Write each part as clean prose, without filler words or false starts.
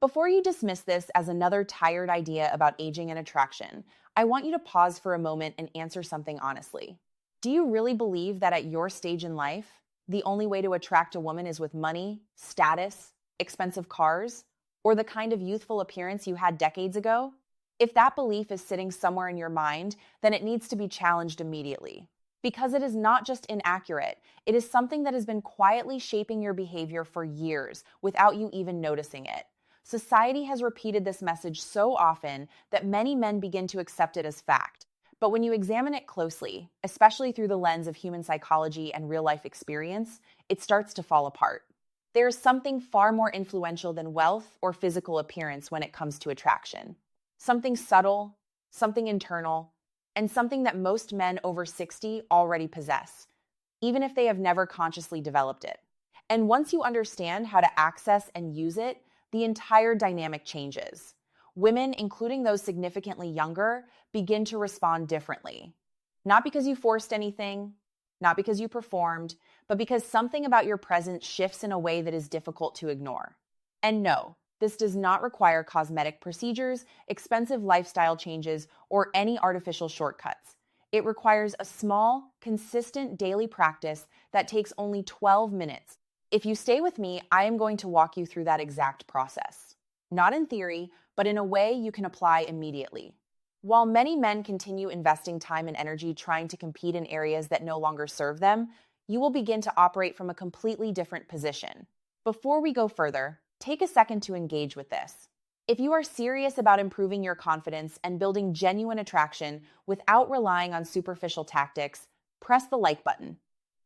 Before you dismiss this as another tired idea about aging and attraction, I want you to pause for a moment and answer something honestly. Do you really believe that at your stage in life, the only way to attract a woman is with money, status, expensive cars, or the kind of youthful appearance you had decades ago? If that belief is sitting somewhere in your mind, then it needs to be challenged immediately. Because it is not just inaccurate, it is something that has been quietly shaping your behavior for years without you even noticing it. Society has repeated this message so often that many men begin to accept it as fact. But when you examine it closely, especially through the lens of human psychology and real life experience, it starts to fall apart. There is something far more influential than wealth or physical appearance when it comes to attraction. Something subtle, something internal, and something that most men over 60 already possess, even if they have never consciously developed it. And once you understand how to access and use it, the entire dynamic changes. Women, including those significantly younger, begin to respond differently. Not because you forced anything, not because you performed, but because something about your presence shifts in a way that is difficult to ignore. And no, this does not require cosmetic procedures, expensive lifestyle changes, or any artificial shortcuts. It requires a small, consistent daily practice that takes only 12 minutes. If you stay with me, I am going to walk you through that exact process. Not in theory, but in a way you can apply immediately. While many men continue investing time and energy trying to compete in areas that no longer serve them, you will begin to operate from a completely different position. Before we go further, take a second to engage with this. If you are serious about improving your confidence and building genuine attraction without relying on superficial tactics, press the like button.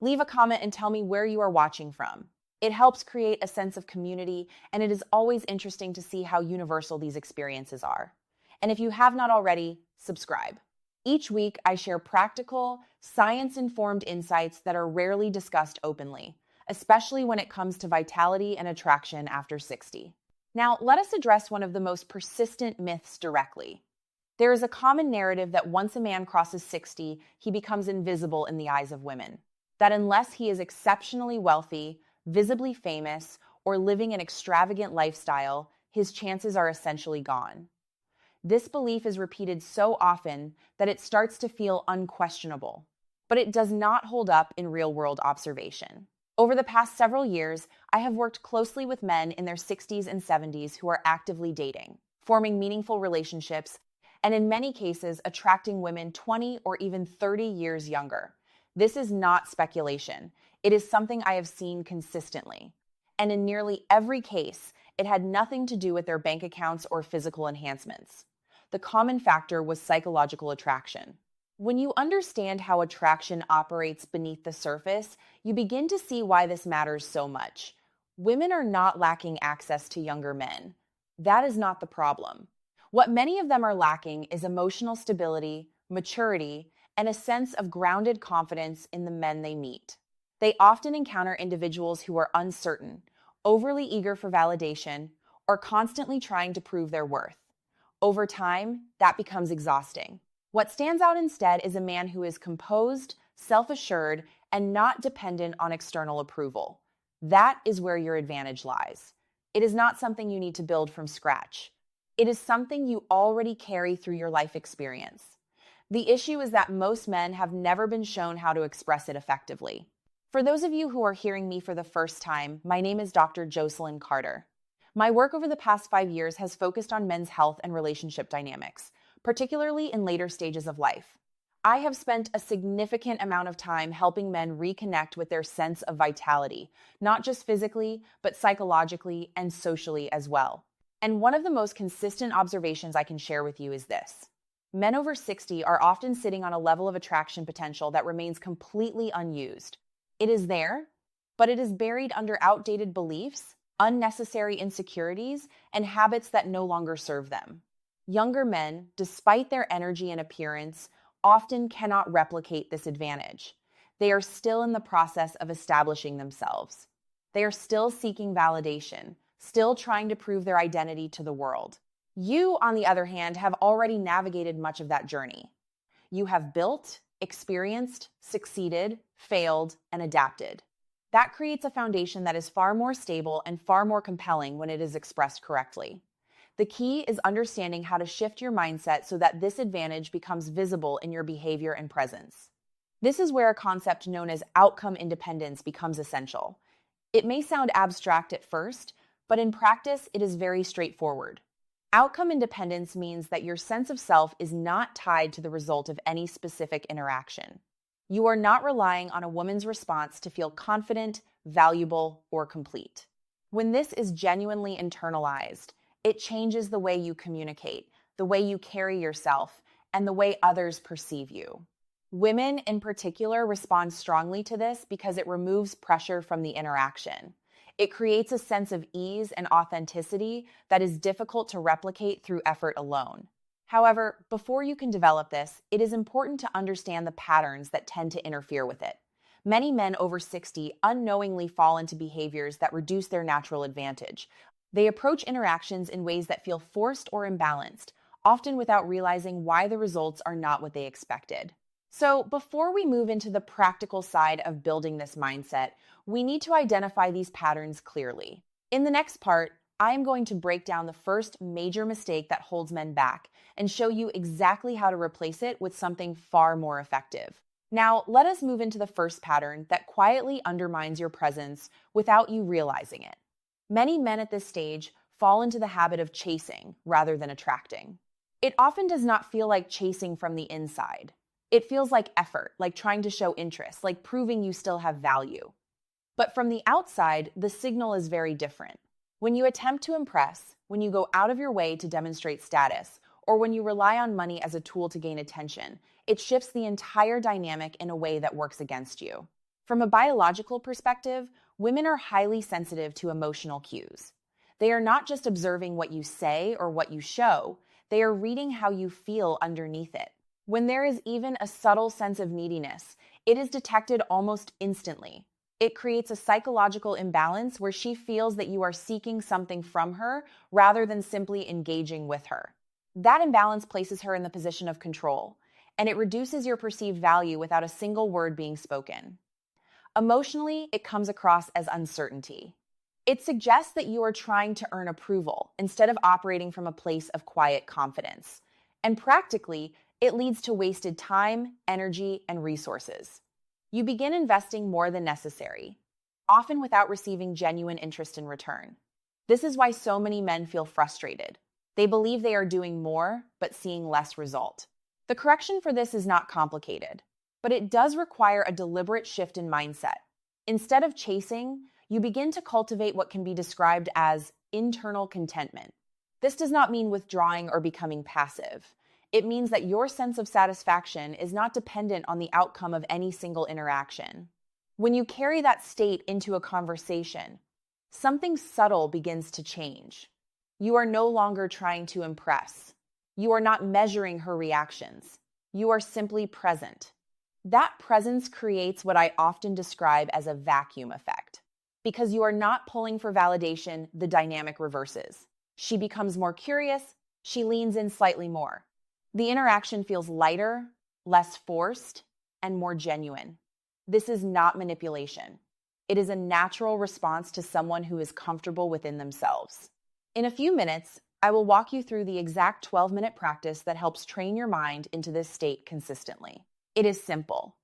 Leave a comment and tell me where you are watching from. It helps create a sense of community, and it is always interesting to see how universal these experiences are. And if you have not already, subscribe. Each week, I share practical, science-informed insights that are rarely discussed openly, especially when it comes to vitality and attraction after 60. Now, let us address one of the most persistent myths directly. There is a common narrative that once a man crosses 60, he becomes invisible in the eyes of women. That unless he is exceptionally wealthy, visibly famous, or living an extravagant lifestyle, his chances are essentially gone. This belief is repeated so often that it starts to feel unquestionable, but it does not hold up in real-world observation. Over the past several years, I have worked closely with men in their 60s and 70s who are actively dating, forming meaningful relationships, and in many cases, attracting women 20 or even 30 years younger. This is not speculation. It is something I have seen consistently. And in nearly every case, it had nothing to do with their bank accounts or physical enhancements. The common factor was psychological attraction. When you understand how attraction operates beneath the surface, you begin to see why this matters so much. Women are not lacking access to younger men. That is not the problem. What many of them are lacking is emotional stability, maturity, and a sense of grounded confidence in the men they meet. They often encounter individuals who are uncertain, overly eager for validation, or constantly trying to prove their worth. Over time, that becomes exhausting. What stands out instead is a man who is composed, self-assured, and not dependent on external approval. That is where your advantage lies. It is not something you need to build from scratch. It is something you already carry through your life experience. The issue is that most men have never been shown how to express it effectively. For those of you who are hearing me for the first time, my name is Dr. Jocelyn Carter. My work over the past 5 years has focused on men's health and relationship dynamics, particularly in later stages of life. I have spent a significant amount of time helping men reconnect with their sense of vitality, not just physically, but psychologically and socially as well. And one of the most consistent observations I can share with you is this. Men over 60 are often sitting on a level of attraction potential that remains completely unused. It is there, but it is buried under outdated beliefs, unnecessary insecurities, and habits that no longer serve them. Younger men, despite their energy and appearance, often cannot replicate this advantage. They are still in the process of establishing themselves. They are still seeking validation, still trying to prove their identity to the world. You, on the other hand, have already navigated much of that journey. You have built, experienced, succeeded, failed, and adapted. That creates a foundation that is far more stable and far more compelling when it is expressed correctly. The key is understanding how to shift your mindset so that this advantage becomes visible in your behavior and presence. This is where a concept known as outcome independence becomes essential. It may sound abstract at first, but in practice, it is very straightforward. Outcome independence means that your sense of self is not tied to the result of any specific interaction. You are not relying on a woman's response to feel confident, valuable, or complete. When this is genuinely internalized, it changes the way you communicate, the way you carry yourself, and the way others perceive you. Women in particular respond strongly to this because it removes pressure from the interaction. It creates a sense of ease and authenticity that is difficult to replicate through effort alone. However, before you can develop this, it is important to understand the patterns that tend to interfere with it. Many men over 60 unknowingly fall into behaviors that reduce their natural advantage. They approach interactions in ways that feel forced or imbalanced, often without realizing why the results are not what they expected. So, before we move into the practical side of building this mindset, we need to identify these patterns clearly. In the next part, I am going to break down the first major mistake that holds men back and show you exactly how to replace it with something far more effective. Now, let us move into the first pattern that quietly undermines your presence without you realizing it. Many men at this stage fall into the habit of chasing rather than attracting. It often does not feel like chasing from the inside. It feels like effort, like trying to show interest, like proving you still have value. But from the outside, the signal is very different. When you attempt to impress, when you go out of your way to demonstrate status, or when you rely on money as a tool to gain attention, it shifts the entire dynamic in a way that works against you. From a biological perspective, women are highly sensitive to emotional cues. They are not just observing what you say or what you show, they are reading how you feel underneath it. When there is even a subtle sense of neediness, it is detected almost instantly. It creates a psychological imbalance where she feels that you are seeking something from her rather than simply engaging with her. That imbalance places her in the position of control, and it reduces your perceived value without a single word being spoken. Emotionally, it comes across as uncertainty. It suggests that you are trying to earn approval instead of operating from a place of quiet confidence. And practically, it leads to wasted time, energy, and resources. You begin investing more than necessary, often without receiving genuine interest in return. This is why so many men feel frustrated. They believe they are doing more, but seeing less result. The correction for this is not complicated, but it does require a deliberate shift in mindset. Instead of chasing, you begin to cultivate what can be described as internal contentment. This does not mean withdrawing or becoming passive. It means that your sense of satisfaction is not dependent on the outcome of any single interaction. When you carry that state into a conversation, something subtle begins to change. You are no longer trying to impress. You are not measuring her reactions. You are simply present. That presence creates what I often describe as a vacuum effect. Because you are not pulling for validation, the dynamic reverses. She becomes more curious, she leans in slightly more. The interaction feels lighter, less forced, and more genuine. This is not manipulation. It is a natural response to someone who is comfortable within themselves. In a few minutes, I will walk you through the exact 12-minute practice that helps train your mind into this state consistently. It is simple,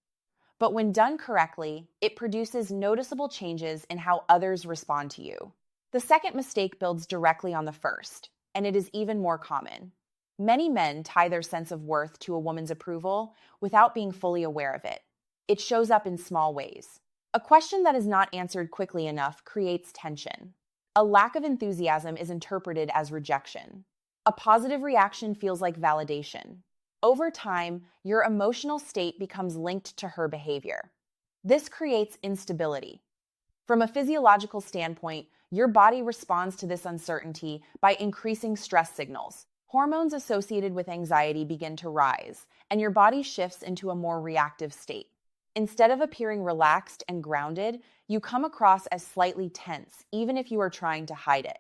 but when done correctly, it produces noticeable changes in how others respond to you. The second mistake builds directly on the first, and it is even more common. Many men tie their sense of worth to a woman's approval without being fully aware of it. It shows up in small ways. A question that is not answered quickly enough creates tension. A lack of enthusiasm is interpreted as rejection. A positive reaction feels like validation. Over time, your emotional state becomes linked to her behavior. This creates instability. From a physiological standpoint, your body responds to this uncertainty by increasing stress signals. Hormones associated with anxiety begin to rise, and your body shifts into a more reactive state. Instead of appearing relaxed and grounded, you come across as slightly tense, even if you are trying to hide it.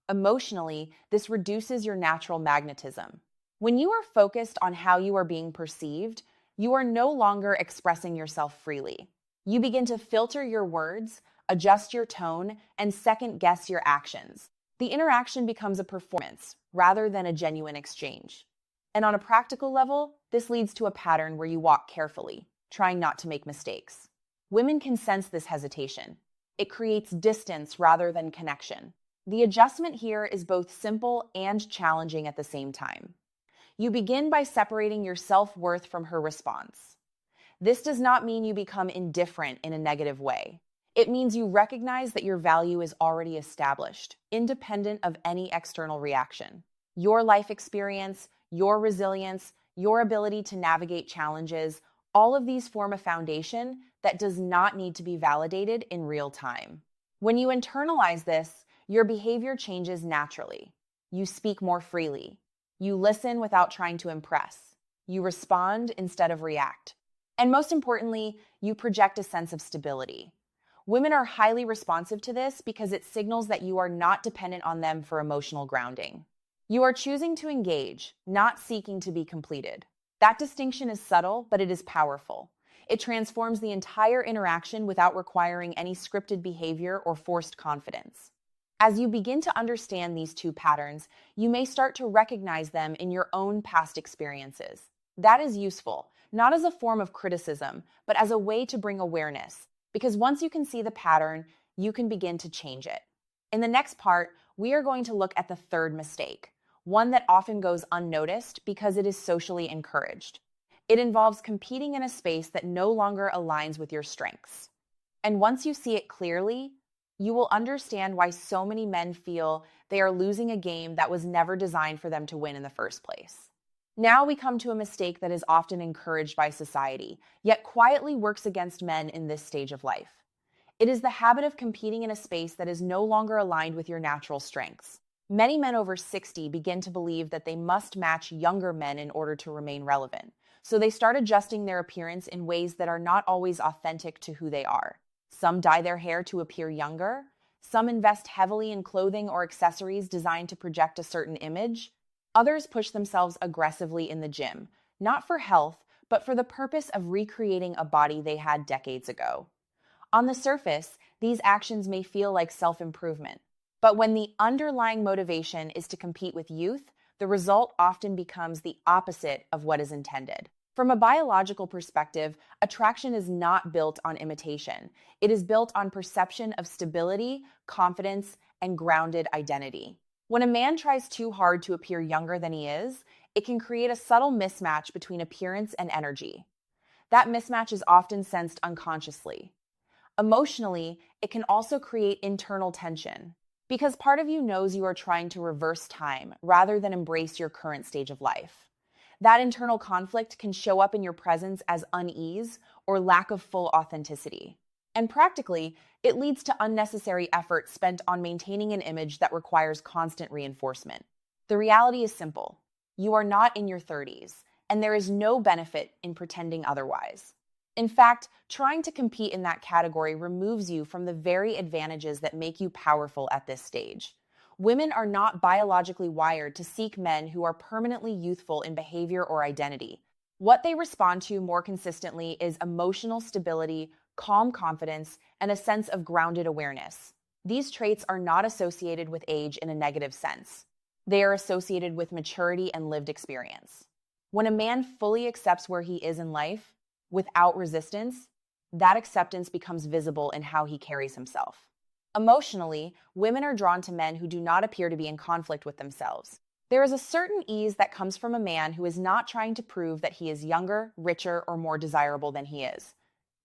Emotionally, this reduces your natural magnetism. When you are focused on how you are being perceived, you are no longer expressing yourself freely. You begin to filter your words, adjust your tone, and second guess your actions. The interaction becomes a performance rather than a genuine exchange. And on a practical level, this leads to a pattern where you walk carefully, trying not to make mistakes. Women can sense this hesitation. It creates distance rather than connection. The adjustment here is both simple and challenging at the same time. You begin by separating your self-worth from her response. This does not mean you become indifferent in a negative way. It means you recognize that your value is already established, independent of any external reaction. Your life experience, your resilience, your ability to navigate challenges, all of these form a foundation that does not need to be validated in real time. When you internalize this, your behavior changes naturally. You speak more freely. You listen without trying to impress. You respond instead of react. And most importantly, you project a sense of stability. Women are highly responsive to this because it signals that you are not dependent on them for emotional grounding. You are choosing to engage, not seeking to be completed. That distinction is subtle, but it is powerful. It transforms the entire interaction without requiring any scripted behavior or forced confidence. As you begin to understand these two patterns, you may start to recognize them in your own past experiences. That is useful, not as a form of criticism, but as a way to bring awareness, because once you can see the pattern, you can begin to change it. In the next part, we are going to look at the third mistake, one that often goes unnoticed because it is socially encouraged. It involves competing in a space that no longer aligns with your strengths. And once you see it clearly, you will understand why so many men feel they are losing a game that was never designed for them to win in the first place. Now we come to a mistake that is often encouraged by society, yet quietly works against men in this stage of life. It is the habit of competing in a space that is no longer aligned with your natural strengths. Many men over 60 begin to believe that they must match younger men in order to remain relevant, so they start adjusting their appearance in ways that are not always authentic to who they are. Some dye their hair to appear younger. Some invest heavily in clothing or accessories designed to project a certain image. Others push themselves aggressively in the gym, not for health, but for the purpose of recreating a body they had decades ago. On the surface, these actions may feel like self-improvement, but when the underlying motivation is to compete with youth, the result often becomes the opposite of what is intended. From a biological perspective, attraction is not built on imitation. It is built on perception of stability, confidence, and grounded identity. When a man tries too hard to appear younger than he is, it can create a subtle mismatch between appearance and energy. That mismatch is often sensed unconsciously. Emotionally, it can also create internal tension, because part of you knows you are trying to reverse time rather than embrace your current stage of life. That internal conflict can show up in your presence as unease or lack of full authenticity. And practically, it leads to unnecessary effort spent on maintaining an image that requires constant reinforcement. The reality is simple. You are not in your 30s, and there is no benefit in pretending otherwise. In fact, trying to compete in that category removes you from the very advantages that make you powerful at this stage. Women are not biologically wired to seek men who are permanently youthful in behavior or identity. What they respond to more consistently is emotional stability, calm confidence, and a sense of grounded awareness. These traits are not associated with age in a negative sense. They are associated with maturity and lived experience. When a man fully accepts where he is in life, without resistance, that acceptance becomes visible in how he carries himself. Emotionally, women are drawn to men who do not appear to be in conflict with themselves. There is a certain ease that comes from a man who is not trying to prove that he is younger, richer, or more desirable than he is.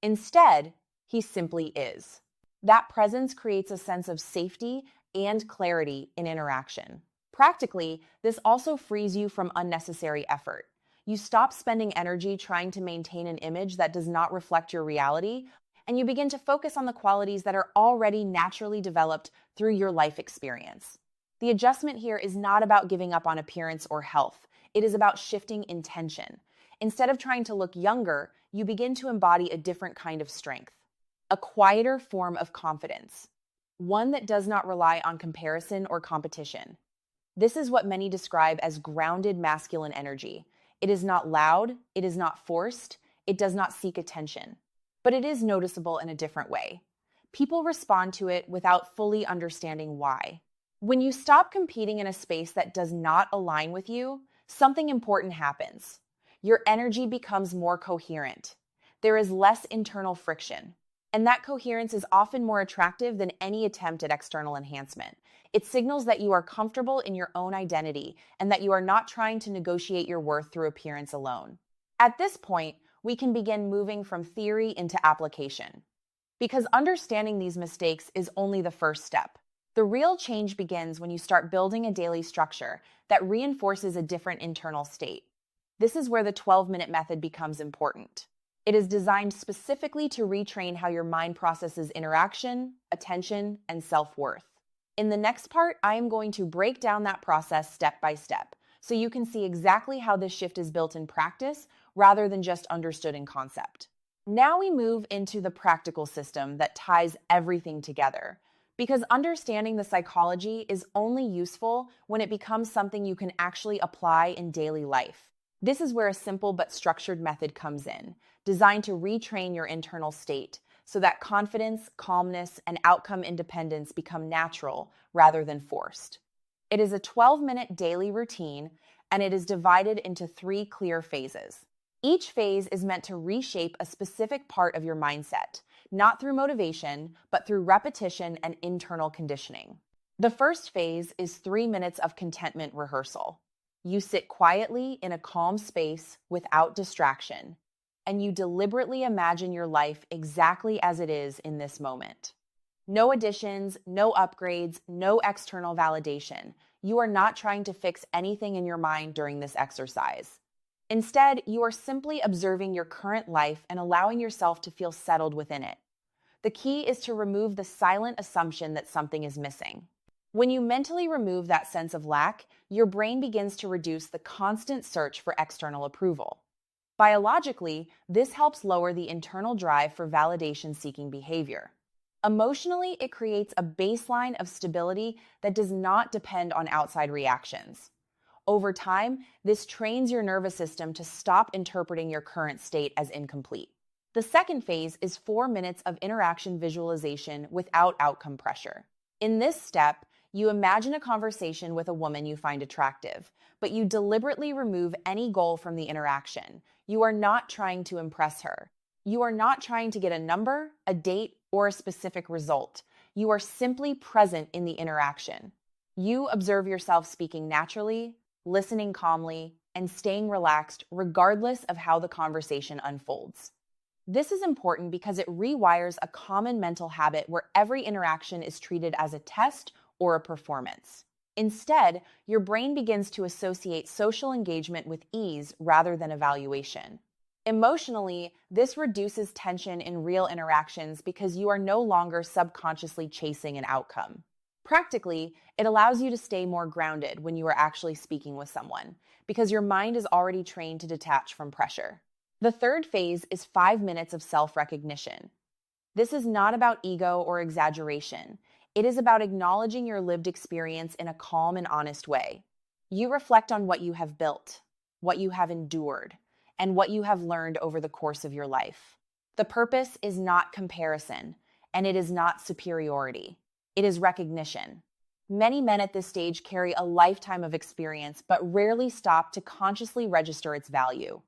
Instead, he simply is. That presence creates a sense of safety and clarity in interaction. Practically, this also frees you from unnecessary effort. You stop spending energy trying to maintain an image that does not reflect your reality, and you begin to focus on the qualities that are already naturally developed through your life experience. The adjustment here is not about giving up on appearance or health. It is about shifting intention. Instead of trying to look younger, you begin to embody a different kind of strength, a quieter form of confidence, one that does not rely on comparison or competition. This is what many describe as grounded masculine energy. It is not loud, it is not forced, it does not seek attention. but it is noticeable in a different way. People respond to it without fully understanding why. When you stop competing in a space that does not align with you, something important happens. Your energy becomes more coherent. There is less internal friction. And that coherence is often more attractive than any attempt at external enhancement. It signals that you are comfortable in your own identity and that you are not trying to negotiate your worth through appearance alone. At this point, we can begin moving from theory into application. Because understanding these mistakes is only the first step. The real change begins when you start building a daily structure that reinforces a different internal state. This is where the 12-minute method becomes important. It is designed specifically to retrain how your mind processes interaction, attention, and self-worth. In the next part, I am going to break down that process step by step, so you can see exactly how this shift is built in practice rather than just understood in concept. Now we move into the practical system that ties everything together, because understanding the psychology is only useful when it becomes something you can actually apply in daily life. This is where a simple but structured method comes in, designed to retrain your internal state so that confidence, calmness, and outcome independence become natural rather than forced. It is a 12-minute daily routine, and it is divided into 3 clear phases. Each phase is meant to reshape a specific part of your mindset, not through motivation, but through repetition and internal conditioning. The first phase is 3 minutes of contentment rehearsal. You sit quietly in a calm space without distraction, and you deliberately imagine your life exactly as it is in this moment. No additions, no upgrades, no external validation. You are not trying to fix anything in your mind during this exercise. Instead, you are simply observing your current life and allowing yourself to feel settled within it. The key is to remove the silent assumption that something is missing. When you mentally remove that sense of lack, your brain begins to reduce the constant search for external approval. Biologically, this helps lower the internal drive for validation-seeking behavior. Emotionally, it creates a baseline of stability that does not depend on outside reactions. Over time, this trains your nervous system to stop interpreting your current state as incomplete. The second phase is 4 minutes of interaction visualization without outcome pressure. In this step, you imagine a conversation with a woman you find attractive, but you deliberately remove any goal from the interaction. You are not trying to impress her. You are not trying to get a number, a date, or a specific result. You are simply present in the interaction. You observe yourself speaking naturally, listening calmly, and staying relaxed regardless of how the conversation unfolds. This is important because it rewires a common mental habit where every interaction is treated as a test or a performance. Instead, your brain begins to associate social engagement with ease rather than evaluation. Emotionally, this reduces tension in real interactions because you are no longer subconsciously chasing an outcome. Practically, it allows you to stay more grounded when you are actually speaking with someone, because your mind is already trained to detach from pressure. The third phase is 5 minutes of self-recognition. This is not about ego or exaggeration. It is about acknowledging your lived experience in a calm and honest way. You reflect on what you have built, what you have endured, and what you have learned over the course of your life. The purpose is not comparison, and it is not superiority. It is recognition. Many men at this stage carry a lifetime of experience, but rarely stop to consciously register its value.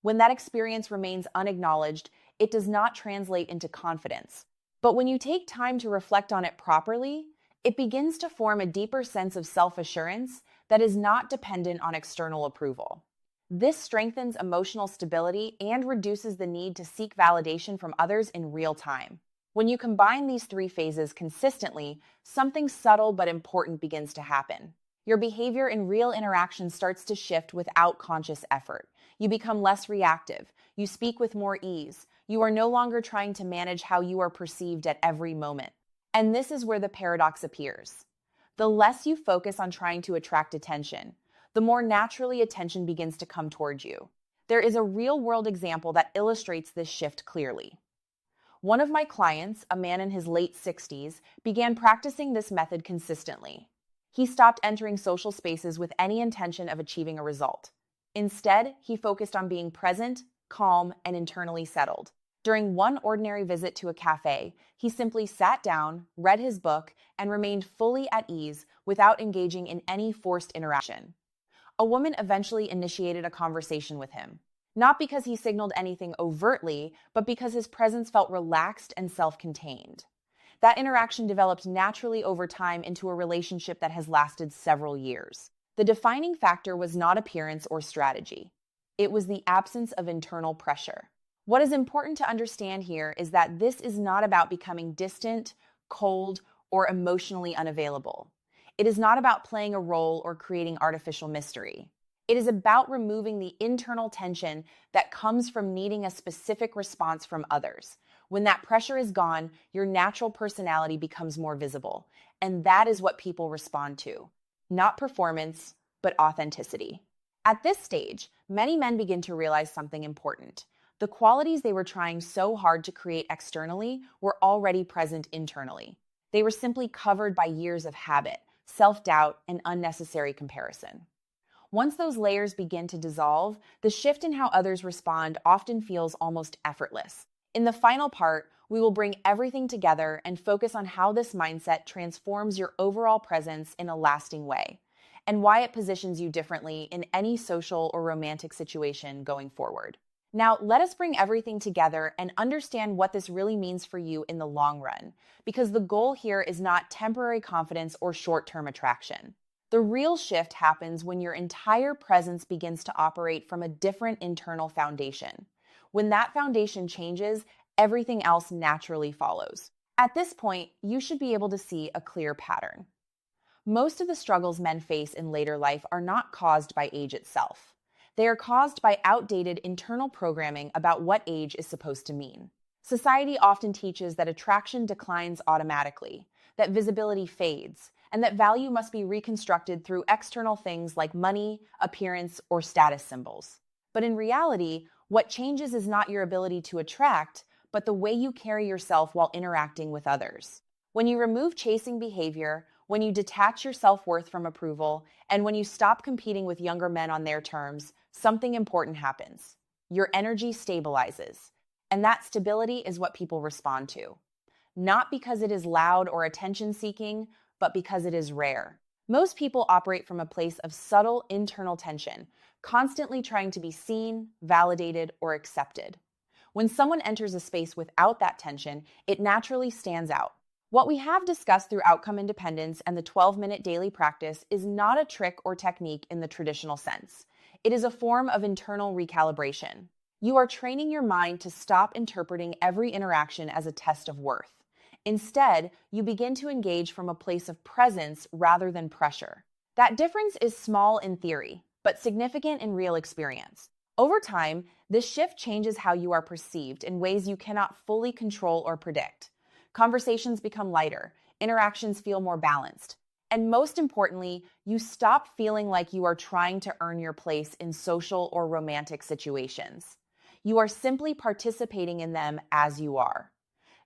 When that experience remains unacknowledged, it does not translate into confidence. But when you take time to reflect on it properly, it begins to form a deeper sense of self-assurance that is not dependent on external approval. This strengthens emotional stability and reduces the need to seek validation from others in real time. When you combine these 3 phases consistently, something subtle but important begins to happen. Your behavior in real interactions starts to shift without conscious effort. You become less reactive. You speak with more ease. You are no longer trying to manage how you are perceived at every moment. And this is where the paradox appears. The less you focus on trying to attract attention, the more naturally attention begins to come towards you. There is a real-world example that illustrates this shift clearly. One of my clients, a man in his late 60s, began practicing this method consistently. He stopped entering social spaces with any intention of achieving a result. Instead, he focused on being present, calm, and internally settled. During one ordinary visit to a cafe, he simply sat down, read his book, and remained fully at ease without engaging in any forced interaction. A woman eventually initiated a conversation with him, not because he signaled anything overtly, but because his presence felt relaxed and self-contained. That interaction developed naturally over time into a relationship that has lasted several years. The defining factor was not appearance or strategy. It was the absence of internal pressure. What is important to understand here is that this is not about becoming distant, cold, or emotionally unavailable. It is not about playing a role or creating artificial mystery. It is about removing the internal tension that comes from needing a specific response from others. When that pressure is gone, your natural personality becomes more visible. And that is what people respond to. Not performance, but authenticity. At this stage, many men begin to realize something important. The qualities they were trying so hard to create externally were already present internally. They were simply covered by years of habit, self-doubt, and unnecessary comparison. Once those layers begin to dissolve, the shift in how others respond often feels almost effortless. In the final part, we will bring everything together and focus on how this mindset transforms your overall presence in a lasting way, and why it positions you differently in any social or romantic situation going forward. Now, let us bring everything together and understand what this really means for you in the long run, because the goal here is not temporary confidence or short-term attraction. The real shift happens when your entire presence begins to operate from a different internal foundation. When that foundation changes, everything else naturally follows. At this point, you should be able to see a clear pattern. Most of the struggles men face in later life are not caused by age itself. They are caused by outdated internal programming about what age is supposed to mean. Society often teaches that attraction declines automatically, that visibility fades, and that value must be reconstructed through external things like money, appearance, or status symbols. But in reality, what changes is not your ability to attract, but the way you carry yourself while interacting with others. When you remove chasing behavior, when you detach your self-worth from approval, and when you stop competing with younger men on their terms, something important happens. Your energy stabilizes, and that stability is what people respond to. Not because it is loud or attention-seeking, but because it is rare. Most people operate from a place of subtle internal tension, constantly trying to be seen, validated, or accepted. When someone enters a space without that tension, it naturally stands out. What we have discussed through outcome independence and the 12-minute daily practice is not a trick or technique in the traditional sense. It is a form of internal recalibration. You are training your mind to stop interpreting every interaction as a test of worth. Instead, you begin to engage from a place of presence rather than pressure. That difference is small in theory, but significant in real experience. Over time, this shift changes how you are perceived in ways you cannot fully control or predict. Conversations become lighter, interactions feel more balanced, and most importantly, you stop feeling like you are trying to earn your place in social or romantic situations. You are simply participating in them as you are.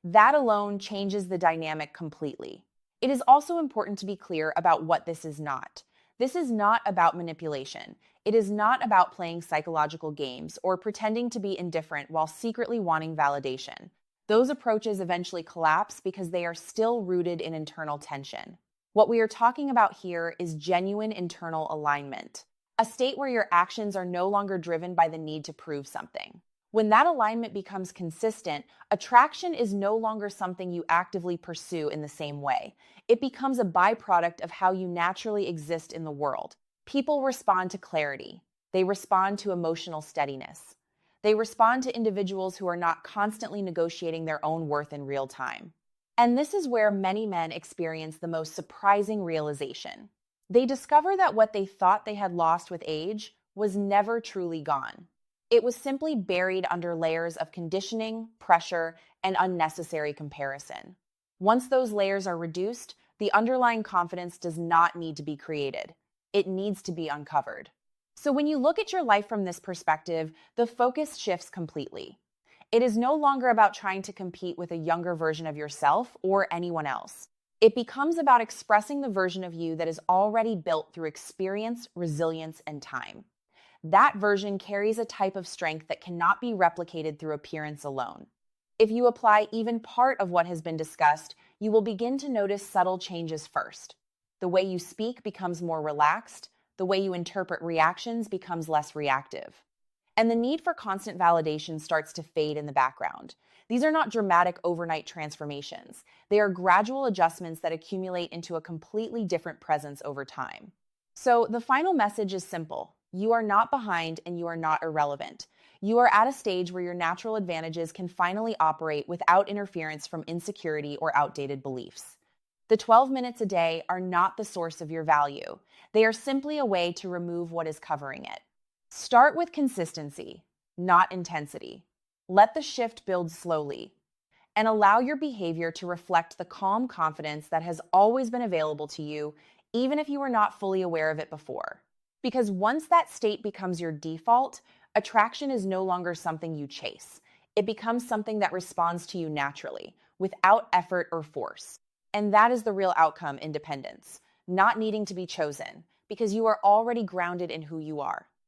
That alone changes the dynamic completely. It is also important to be clear about what this is not. This is not about manipulation. It is not about playing psychological games or pretending to be indifferent while secretly wanting validation. Those approaches eventually collapse because they are still rooted in internal tension. What we are talking about here is genuine internal alignment, a state where your actions are no longer driven by the need to prove something. When that alignment becomes consistent, attraction is no longer something you actively pursue in the same way. It becomes a byproduct of how you naturally exist in the world. People respond to clarity. They respond to emotional steadiness. They respond to individuals who are not constantly negotiating their own worth in real time. And this is where many men experience the most surprising realization. They discover that what they thought they had lost with age was never truly gone. It was simply buried under layers of conditioning, pressure, and unnecessary comparison. Once those layers are reduced, the underlying confidence does not need to be created. It needs to be uncovered. So when you look at your life from this perspective, the focus shifts completely. It is no longer about trying to compete with a younger version of yourself or anyone else. It becomes about expressing the version of you that is already built through experience, resilience, and time. That version carries a type of strength that cannot be replicated through appearance alone. If you apply even part of what has been discussed, you will begin to notice subtle changes first. The way you speak becomes more relaxed, the way you interpret reactions becomes less reactive. And the need for constant validation starts to fade in the background. These are not dramatic overnight transformations. They are gradual adjustments that accumulate into a completely different presence over time. So, the final message is simple. You are not behind and you are not irrelevant. You are at a stage where your natural advantages can finally operate without interference from insecurity or outdated beliefs. The 12 minutes a day are not the source of your value. They are simply a way to remove what is covering it. Start with consistency, not intensity. Let the shift build slowly and allow your behavior to reflect the calm confidence that has always been available to you, even if you were not fully aware of it before. Because once that state becomes your default, attraction is no longer something you chase. It becomes something that responds to you naturally, without effort or force. And that is the real outcome: independence, not needing to be chosen, because you are already grounded in who you are.